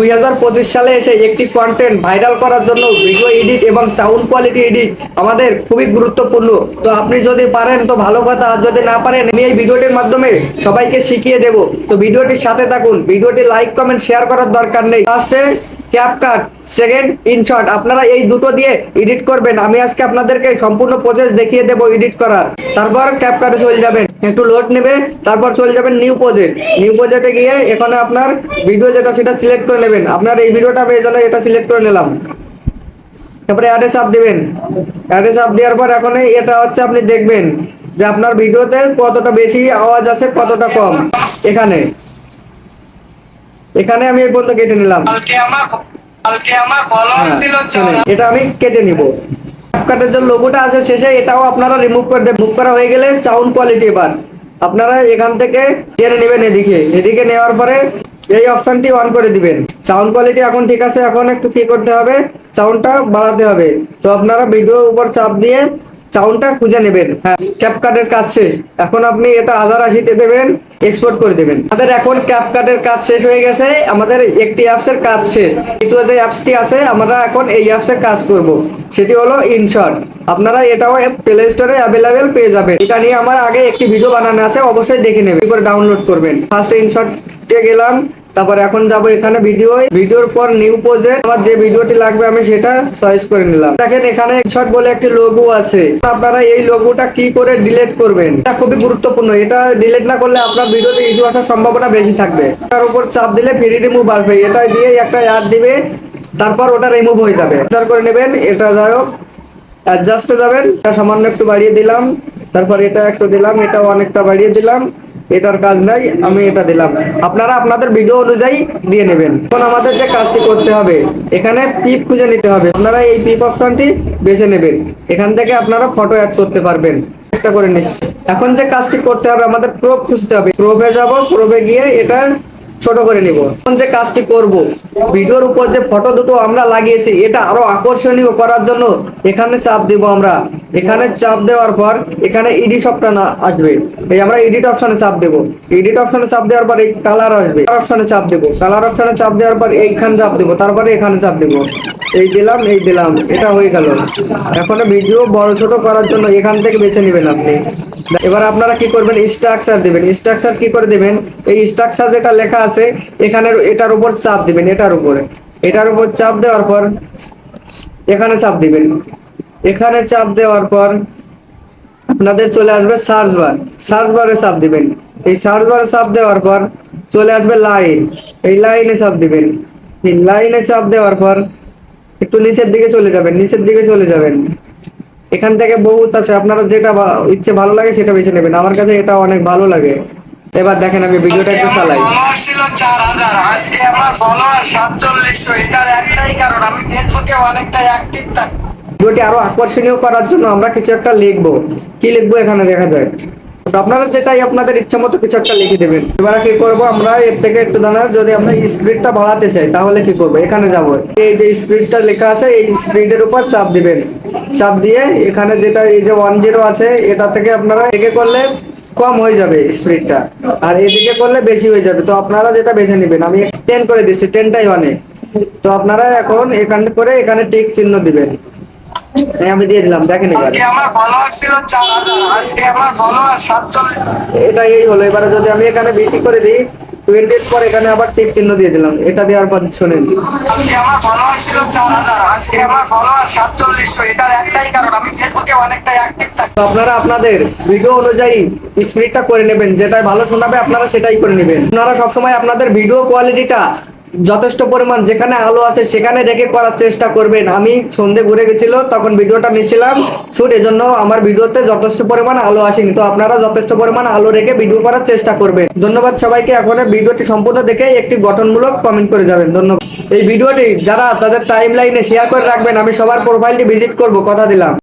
2025 সালে এসে একটি কন্টেন্ট ভাইরাল করার জন্য ভিডিও এডিট এবং সাউন্ড কোয়ালিটি এডিট আমাদের খুবই গুরুত্বপূর্ণ। তো আপনি যদি পারেন তো ভালো কথা, আর যদি না পারেন আমি এই ভিডিওটির মাধ্যমে সবাইকে শিখিয়ে দেব। তো ভিডিওটির সাথে থাকুন। ভিডিওটি লাইক কমেন্ট শেয়ার করার দরকার নেই। ফার্স্টে ক্যাপকাট, সেকেন্ড ইনশট, আপনারা এই দুটো দিয়ে এডিট করবেন। আমি আজকে আপনাদেরকে সম্পূর্ণ প্রসেস দেখিয়ে দেব এডিট করার। তারপর ক্যাপকাটে চলে যাবেন, একটু লোড নেবে, তারপর চলে যাবেন নিউ প্রজেক্ট। নিউ প্রজেক্টে গিয়ে এখানে আপনার ভিডিও যেটা সেটা সিলেক্ট করে নেবেন। আপনার এই ভিডিওটা এই জন্য এটা সিলেক্ট করে নিলাম। তারপরে অ্যাডে চাপ দিবেন। অ্যাডে চাপ দেওয়ার পর এখন এটা হচ্ছে আপনি দেখবেন যে আপনার ভিডিওতে কতটা বেশি আওয়াজ আছে কতটা কম। এখানে এখানে আমি এই পর্যন্ত কেটে নিলাম। এটা আমি কেটে নিব। ক্যাপকাটের যে লোগোটা আছে শেষে এটাও আপনারা রিমুভ করে দেবেন। মুভ করা হয়ে গেলে সাউন্ড কোয়ালিটি এবার আপনারা এখান থেকে টেনে নেবেন এদিকে। এদিকে নেওয়ার পরে এই অপশনটি অন করে দিবেন। সাউন্ড কোয়ালিটি এখন ঠিক আছে। এখন একটু কি করতে হবে, সাউন্ডটা বাড়াতে হবে। তো আপনারা ভিডিওর উপর চাপ দিয়ে সাউন্ডটা খুঁজে নেবেন। হ্যাঁ, ক্যাপকাটের কাজ শেষ। এখন আপনি এটা 1080 তে দেবেন, এক্সপোর্ট করে দেবেন। আমাদের এখন ক্যাপকাটের কাজ শেষ হয়ে গেছে। আমাদের একটি অ্যাপসের কাজ শেষ। কিন্তু যে অ্যাপসটি আছে আমরা এখন এই অ্যাপসের কাজ করব, সেটি হলো ইনশট। আপনারা এটাও প্লে স্টোরে অ্যাভেলেবেল পেয়ে যাবেন। এটা নিয়ে আমার আগে একটি ভিডিও বানানো আছে, অবশ্যই দেখে নেবেন, কি করে ডাউনলোড করবেন। ফার্স্ট ইনশটে গেলাম, তারপর এখন যাব এখানে ভিডিওর পর নিউ প্রজেক্ট। আমার যে ভিডিওটি লাগবে আমি সেটা চয়েস করে নিলাম। দেখেন এখানে ইনশট বলে একটি লোগো আছে। আপনারা এই লোগোটা কি করে ডিলিট করবেন এটা খুবই গুরুত্বপূর্ণ। এটা ডিলিট না করলে আপনার ভিডিওতে ইস্যু আসার সম্ভাবনা বেশি থাকবে। তার উপর চাপ দিলে ফ্রি রিমুভ আসবে। এটা দিয়ে একটা অ্যাড দিবে, তারপর ওটা রিমুভ হয়ে যাবে। এন্টার করে নেবেন। এটা যাই হোক, অ্যাডজাস্টে যাবেন, এটা সামান্য একটু বাড়িয়ে দিলাম। তারপর এটা একটু দিলাম, এটাও অনেকটা বাড়িয়ে দিলাম। এটার কাজ নাই, আমি এটা দিলাম। আপনারা আপনাদের ভিডিও অনুযায়ী দিয়ে নেবেন। এখন আমাদের যে কাজটি করতে হবে, এখানে পিপ খুঁজে নিতে হবে। আপনারা এই পিপ অপশনটি বেছে নেবেন। এখান থেকে আপনারা ফটো অ্যাড করতে পারবেন। একটা করে নিচ্ছি। এখন যে কাজটি করতে হবে, আমাদের ক্রপ খুঁজতে হবে। ক্রপে যাব, ক্রপে গিয়ে এটা ছোট করে নিব। এখন যে কাজটি করব, ভিডিওর উপর যে ফটো দুটো আমরা লাগিয়েছি এটা আরো আকর্ষণীয় করার জন্য এখানে চাপ দিব আমরা। এখানে চাপ দেওয়ার পর এখানে এডিট অপশন আসবে। এই আমরা এডিট অপশনে চাপ দেব। এডিট অপশনে চাপ দেওয়ার পর এই কালার আসবে, কালার অপশনে চাপ দেব। কালার অপশনে চাপ দেওয়ার পর এইখানে চাপ দেব, তারপরে এখানে চাপ দেব। এই দিলাম, এই দিলাম, এটা হয়ে গেল। এখন ভিডিও বড় ছোট করার জন্য এখান থেকে বেছে নেবেন আপনি। এবার আপনারা কি করবেন, স্ট্রাকচার দিবেন। স্ট্রাকচার কি করে দিবেন, এই স্ট্রাকচার যেটা লেখা আছে এখানে এটার উপর চাপ দিবেন। এটার উপর চাপ দেওয়ার পর এখানে চাপ দিবেন। এখানে চাপ দেওয়ার পর আপনাদের চলে আসবে সার্চ বার। সার্চ বারে চাপ দিবেন। এই সার্চ বারে চাপ দেওয়ার পর চলে আসবে লাইন। এই লাইনে চাপ দিবেন। এই লাইনে চাপ দেওয়ার পর একটু নিচের দিকে চলে যাবেন। নিচের দিকে চলে যাবেন। এখান থেকে বহুত আছে, আপনারা যেটা ইচ্ছে ভালো লাগে সেটা বেছে নেবেন। আমার কাছে এটা অনেক ভালো লাগে। এবার দেখেন আমি ভিডিওটা একটু চালাই। ছিল 4000, আজকে আমার ফলোয়ার 4700। এটার একটাই কারণ, আমি ফেসবুকে অনেকটা অ্যাক্টিভ থাকি। ভিডিওটি আরো আকর্ষণীয় করার জন্য আমরা কিছু একটা লিখবো। কি লিখবো এখানে দেখা যায়। তো আপনারা যেটাই আপনাদের ইচ্ছা মতো কিছু একটা লিখে দেবেন। এবার কি করব, আমরা এর থেকে একটু জানা, যদি আমরা স্পিডটা বাড়াতে চাই তাহলে কি করব, এখানে যাব। এই যে স্পিডটা লেখা আছে এই স্পিডের উপর চাপ দিবেন। চাপ দিয়ে এখানে যেটা এই যে 10 আছে এটা থেকে আপনারা একে করলে কম হয়ে যাবে স্পিডটা, আর এদিকে করলে বেশি হয়ে যাবে। তো আপনারা যেটা বেছে নেবেন। আমি 10 করে দিচ্ছি, 10টাই অনেক। তো আপনারা এখন এখানে করে এখানে টিক চিহ্ন দিবেন। আমি দিয়ে দিলাম, দেখেন এবার আমার ফলোয়ার ছিল 4000, আজকে আমার ফলোয়ার 47। এটা এই হলো। এবারে যদি আমি এখানে বেশি করে দিই 20 এর পর এখানে আবার টিক চিহ্ন দিয়ে দিলাম। এটা দেওয়ার পর শুনেন, আজকে আমার ফলোয়ার ছিল 4000, আজকে আমার ফলোয়ার 47। এটার একটাই কারণ, আমি ফেসবুকে অনেকটা অ্যাক্টিভ থাকি। তো আপনারা আপনাদের ভিডিও অনুযায়ী স্পিডটা করে নেবেন। যেটাই ভালো শোনাবে আপনারা সেটাই করে নেবেন। আপনারা সবসময় আপনাদের ভিডিও কোয়ালিটিটা যথেষ্ট পরিমাণ যেখানে আলো আছে সেখানে রেখে করার চেষ্টা করবেন। আমি সন্ধে ঘুরে গেছিল তখন ভিডিওটা নিচ্ছিলাম শুট, এজন্য আমার ভিডিওতে যথেষ্ট পরিমাণ আলো আসেনি। তো আপনারা যথেষ্ট পরিমাণ আলো রেখে ভিডিও করার চেষ্টা করবেন। ধন্যবাদ সবাইকে। এখন ভিডিওটি সম্পূর্ণ দেখে একটি গঠনমূলক কমেন্ট করে যাবেন। ধন্যবাদ। এই ভিডিওটি যারা তাদের টাইম লাইনে শেয়ার করে রাখবেন, আমি সবার প্রোফাইলটি ভিজিট করব, কথা দিলাম।